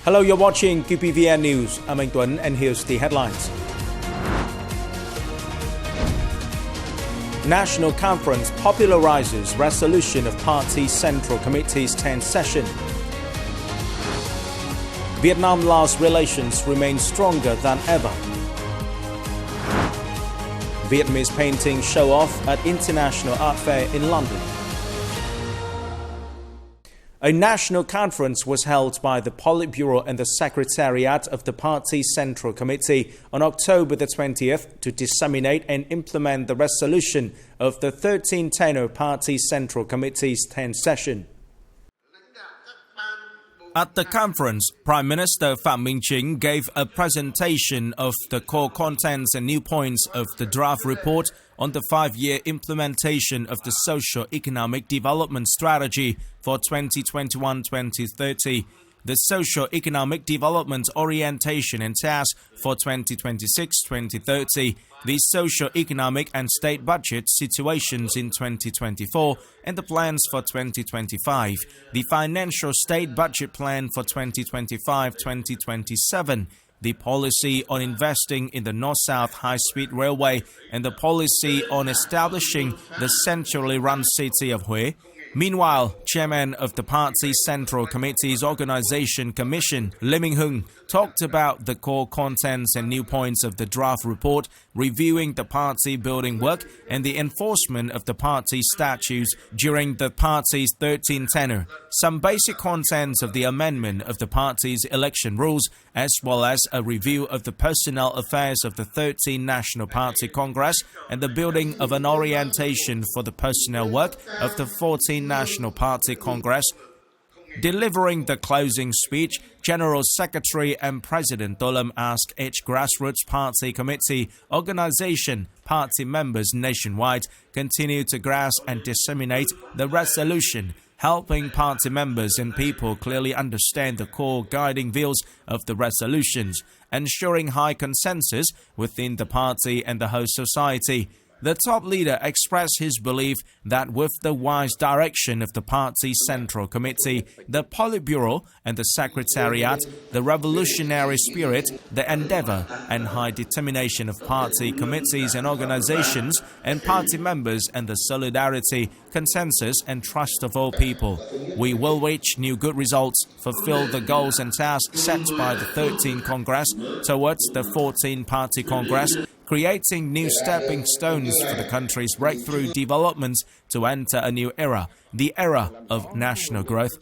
Hello, you're watching QPVN News. I'm INT'L and here's the headlines. National Conference popularizes resolution of Party Central Committee's 10th session. Vietnam-Laos relations remain stronger than ever. Vietnamese painting show off at International Art Fair in London. A national conference was held by the Politburo and the Secretariat of the Party Central Committee on October the 20th to disseminate and implement the resolution of the 13th tenor Party Central Committee's 10th session. At the conference, Prime Minister Phạm Minh Chính gave a presentation of the core contents and new points of the draft report on the 5-year implementation of the Socio-Economic Development Strategy for 2021-2030, the Socio-Economic Development Orientation and Task for 2026-2030, the socio-economic and state budget situations in 2024 and the plans for 2025, the financial state budget plan for 2025-2027, the policy on investing in the North-South High-Speed Railway, and the policy on establishing the centrally run city of Huế. Meanwhile, Chairman of the Party Central Committee's Organization Commission, Lê Minh Hưng, talked about the core contents and new points of the draft report, reviewing the party building work and the enforcement of the party statutes during the party's 13th tenor, some basic contents of the amendment of the party's election rules, as well as a review of the personnel affairs of the 13th National Party Congress and the building of an orientation for the personnel work of the 14th National Party Congress. Delivering the closing speech, General Secretary and President Tô asked each grassroots party committee, organization, party members nationwide continue to grasp and disseminate the resolution, helping party members and people clearly understand the core guiding views of the resolutions, ensuring high consensus within the party and the whole society. The top leader expressed his belief that with the wise direction of the Party Central Committee, the Politburo and the Secretariat, the revolutionary spirit, the endeavor and high determination of party committees and organizations and party members and the solidarity, consensus and trust of all people, we will reach new good results, fulfill the goals and tasks set by the 13th Congress towards the 14th Party Congress, creating new stepping stones for the country's breakthrough developments to enter a new era, the era of national growth.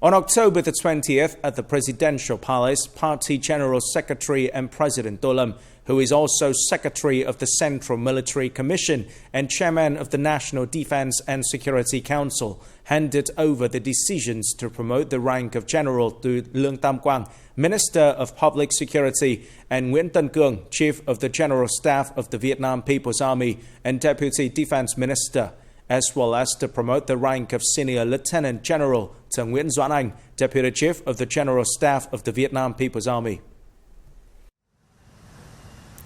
On October the 20th, at the Presidential Palace, Party General Secretary and President Tô, who is also Secretary of the Central Military Commission and Chairman of the National Defense and Security Council, handed over the decisions to promote the rank of General to Lương Tam Quang, Minister of Public Security, and Nguyễn Tân Cương, Chief of the General Staff of the Vietnam People's Army and Deputy Defense Minister, as well as to promote the rank of Senior Lieutenant General to Nguyễn Doãn Anh, Deputy Chief of the General Staff of the Vietnam People's Army.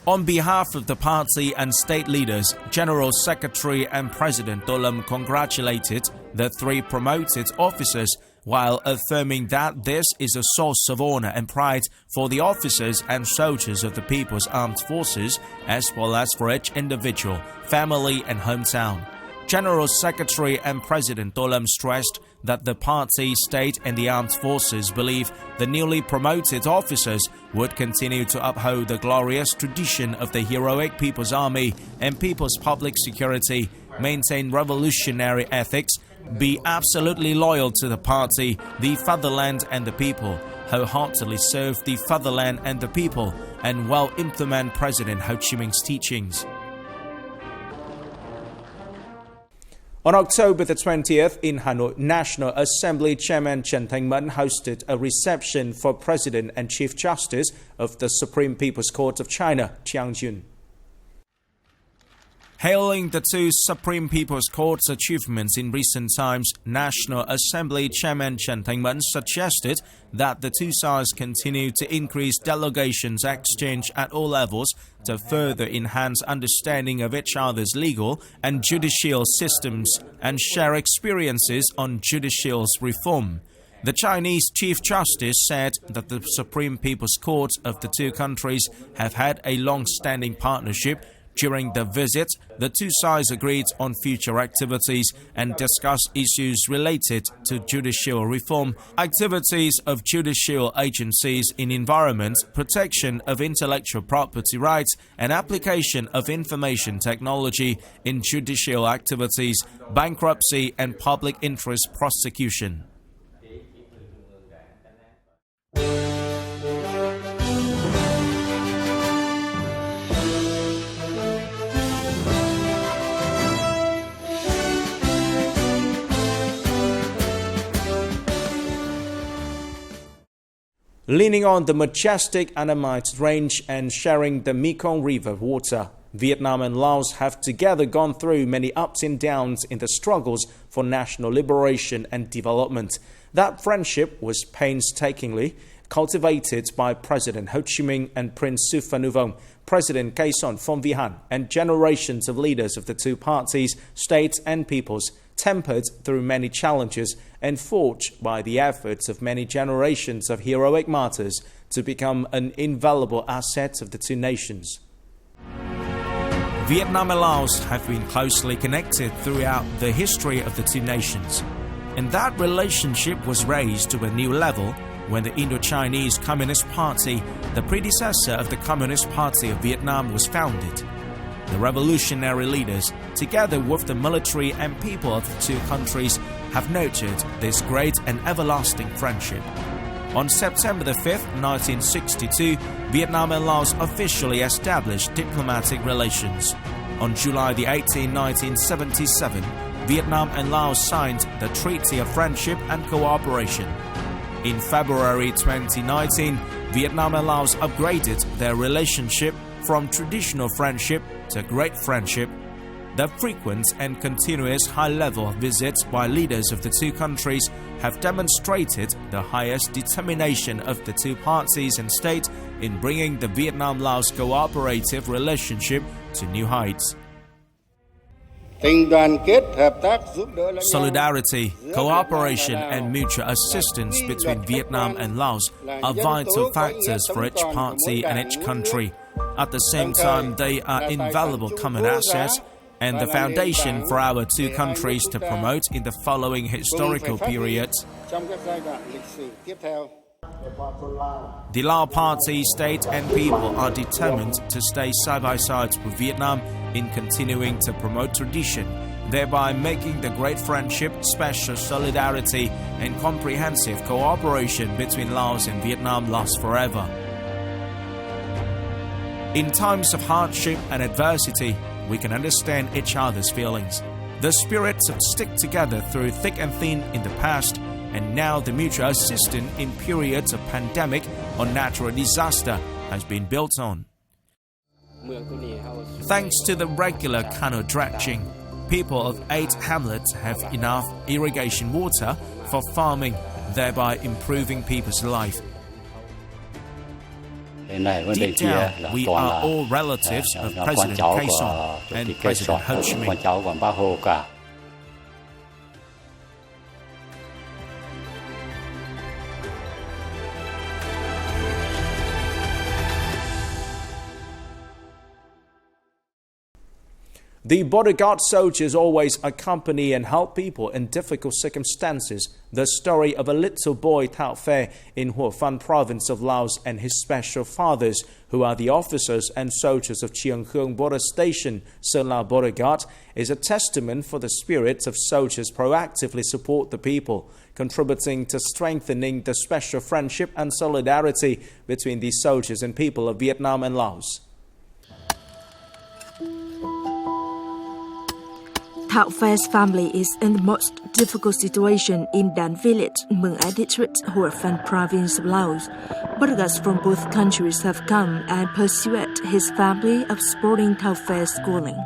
On behalf of the party and state leaders, General Secretary and President Tô congratulated the 3 promoted officers while affirming that this is a source of honor and pride for the officers and soldiers of the People's Armed Forces, as well as for each individual, family and hometown. General Secretary and President Tô stressed that the party, state and the armed forces believe the newly promoted officers would continue to uphold the glorious tradition of the heroic People's Army and People's Public Security, maintain revolutionary ethics, be absolutely loyal to the party, the fatherland and the people, wholeheartedly serve the fatherland and the people, and well implement President Ho Chi Minh's teachings. On October the 20th, in Hanoi, National Assembly Chairman Trần Thanh Mẫn hosted a reception for President and Chief Justice of the Supreme People's Court of China, Chiang Jun. Hailing the 2 Supreme People's Court's achievements in recent times, National Assembly Chairman Trần Thanh Mẫn suggested that the 2 sides continue to increase delegations exchange at all levels to further enhance understanding of each other's legal and judicial systems and share experiences on judicial reform. The Chinese Chief Justice said that the Supreme People's Court of the two countries have had a long-standing partnership. During the visit, the two sides agreed on future activities and discussed issues related to judicial reform, activities of judicial agencies in environment, protection of intellectual property rights, and application of information technology in judicial activities, bankruptcy, and public interest prosecution. Leaning on the majestic Annamite Range and sharing the Mekong River water, Vietnam and Laos have together gone through many ups and downs in the struggles for national liberation and development. That friendship was painstakingly cultivated by President Ho Chi Minh and Prince Suphanuvong, President Khe Sanh Phong Vi Han, and generations of leaders of the two parties, states and peoples, tempered through many challenges and forged by the efforts of many generations of heroic martyrs to become an invaluable asset of the two nations. Vietnam and Laos have been closely connected throughout the history of the two nations, and that relationship was raised to a new level when the Indo-Chinese Communist Party, the predecessor of the Communist Party of Vietnam, was founded. The revolutionary leaders, together with the military and people of the two countries, have nurtured this great and everlasting friendship. On September 5, 1962, Vietnam and Laos officially established diplomatic relations. On July 18, 1977, Vietnam and Laos signed the Treaty of Friendship and Cooperation. In February 2019, Vietnam and Laos upgraded their relationship from traditional friendship to great friendship. The frequent and continuous high-level visits by leaders of the two countries have demonstrated the highest determination of the two parties and state in bringing the Vietnam-Laos cooperative relationship to new heights. Solidarity, cooperation and mutual assistance between Vietnam and Laos are vital factors for each party and each country. At the same time, they are invaluable common assets and the foundation for our two countries to promote in the following historical periods. The Lao Party, state and people are determined to stay side by side with Vietnam in continuing to promote tradition, thereby making the great friendship, special solidarity and comprehensive cooperation between Laos and Vietnam last forever. In times of hardship and adversity, we can understand each other's feelings. The spirits have stuck together through thick and thin in the past, and now the mutual assistance in periods of pandemic or natural disaster has been built on. Thanks to the regular canal dredging, people of 8 hamlets have enough irrigation water for farming, thereby improving people's life. Deep down, we are all relatives of President Khe Sanh and President Ho Chi Minh. The bodyguard soldiers always accompany and help people in difficult circumstances. The story of a little boy Theo in Hua Phan province of Laos and his special fathers, who are the officers and soldiers of Chiang Khương border station, Sơn La Bodyguard, is a testament for the spirit of soldiers proactively support the people, contributing to strengthening the special friendship and solidarity between the soldiers and people of Vietnam and Laos. Theo Pha's family is in the most difficult situation in Dan village, Mường Ái district, Hua Phan province of Laos. Bodyguards from both countries have come and persuaded his family of supporting Theo Pha's schooling.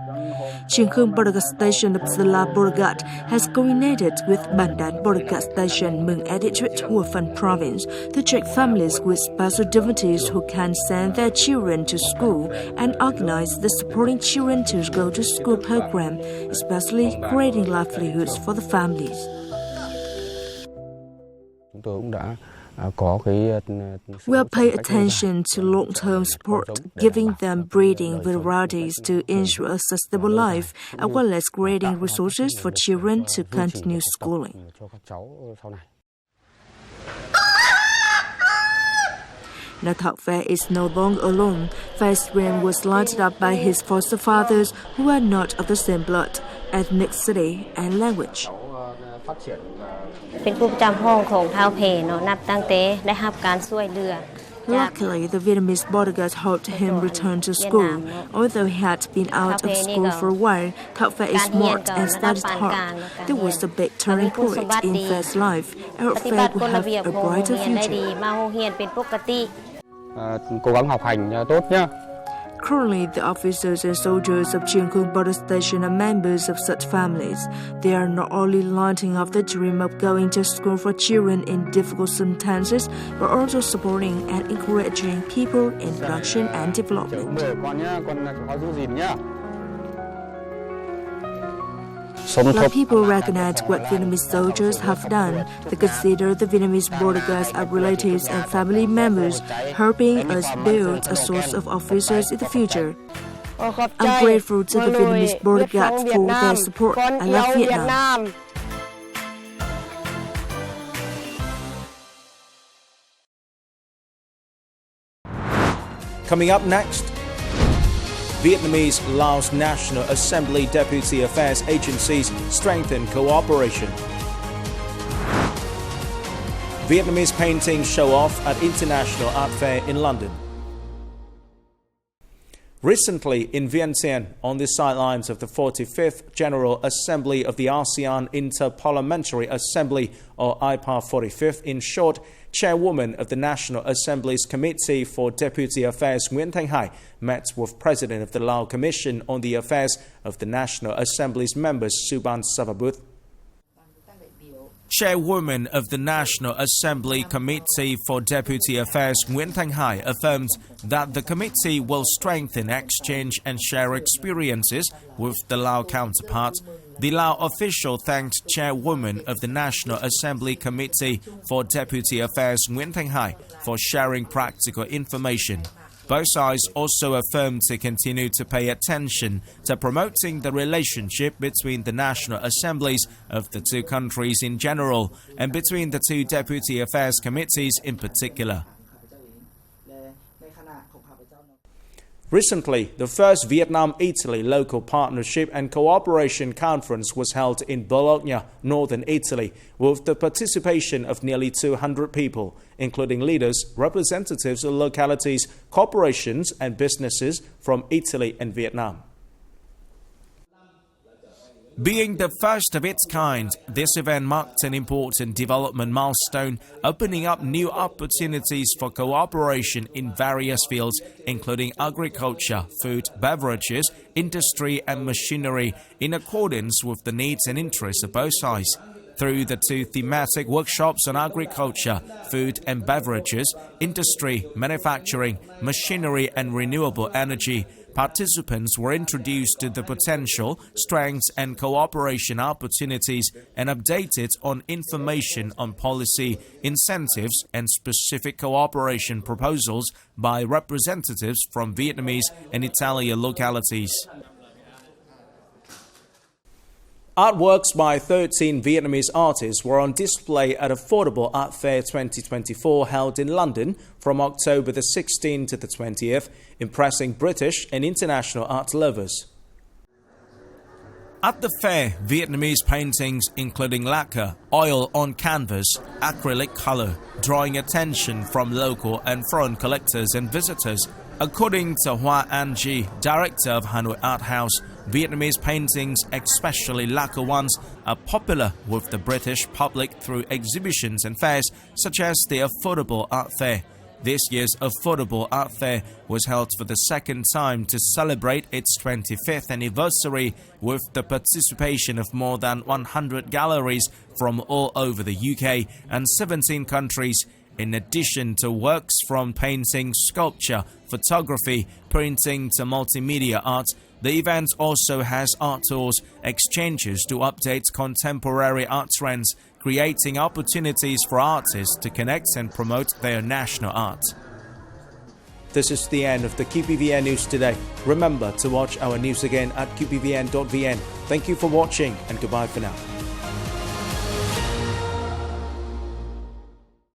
Chiang Khương Bodyguard Station of Sơn La Bodyguard has coordinated with Ban Dan Bodyguard Station, Mường Ái district, Hua Phan province to check families with special difficulties who can send their children to school and organize the Supporting Children to Go to School program, especially creating livelihoods for the families. We'll pay attention to long-term support, giving them breeding varieties to ensure a sustainable life, as well as creating resources for children to continue schooling. The Talk Fair is no longer alone. Fair's dream was lighted up by his foster fathers who are not of the same blood, ethnicity, and language. Luckily, the Vietnamese bodyguard helped him return to school. Although he had been out of school for a while, Talk Fair is smart and studied hard. There was a big turning point in Fair's life, and Fair will have a brighter future. Currently, the officers and soldiers of Chiang Khung border station are members of such families. They are not only lighting up the dream of going to school for children in difficult circumstances, but also supporting and encouraging people in production and development. While people recognize what Vietnamese soldiers have done, they consider the Vietnamese bodyguards as relatives and family members, helping us build a source of officers in the future. I'm grateful to the Vietnamese bodyguards for their support. I love Vietnam. Coming up next, Vietnamese Laos National Assembly Deputy Affairs agencies strengthen cooperation. Vietnamese paintings show off at International Art Fair in London. Recently in Vientiane, on the sidelines of the 45th General Assembly of the ASEAN Inter-Parliamentary Assembly, or IPAR 45th in short, Chairwoman of the National Assembly's Committee for Deputy Affairs Nguyễn Thanh Hải met with President of the Lao Commission on the Affairs of the National Assembly's members Suban Savabut. Chairwoman of the National Assembly Committee for Deputy Affairs Nguyễn Thanh Hải affirmed that the committee will strengthen exchange and share experiences with the Lao counterpart. The Lao official thanked Chairwoman of the National Assembly Committee for Deputy Affairs Nguyễn Thanh Hải for sharing practical information. Both sides also affirmed to continue to pay attention to promoting the relationship between the national assemblies of the two countries in general and between the two Deputy Affairs Committees in particular. Recently, the first Vietnam-Italy Local Partnership and Cooperation Conference was held in Bologna, northern Italy, with the participation of nearly 200 people, including leaders, representatives of localities, corporations and businesses from Italy and Vietnam. Being the first of its kind, this event marked an important development milestone, opening up new opportunities for cooperation in various fields, including agriculture, food, beverages, industry and machinery, in accordance with the needs and interests of both sides. Through the two thematic workshops on agriculture, food and beverages, industry, manufacturing, machinery and renewable energy, participants were introduced to the potential, strengths and cooperation opportunities and updated on information on policy, incentives and specific cooperation proposals by representatives from Vietnamese and Italian localities. Artworks by 13 Vietnamese artists were on display at Affordable Art Fair 2024 held in London from October the 16th to the 20th, impressing British and international art lovers. At the fair, Vietnamese paintings including lacquer, oil on canvas, acrylic color, drawing attention from local and foreign collectors and visitors. According to Hoa An Ji, director of Hanoi Art House, Vietnamese paintings, especially lacquer ones, are popular with the British public through exhibitions and fairs such as the Affordable Art Fair. This year's Affordable Art Fair was held for the second time to celebrate its 25th anniversary with the participation of more than 100 galleries from all over the UK and 17 countries. In addition to works from painting, sculpture, photography, printing to multimedia art, The event also has art tours, exchanges to update contemporary art trends, creating opportunities for artists to connect and promote their national art. This is the end of the QPVN News today. Remember to watch our news again at qpvn.vn. Thank you for watching and goodbye for now.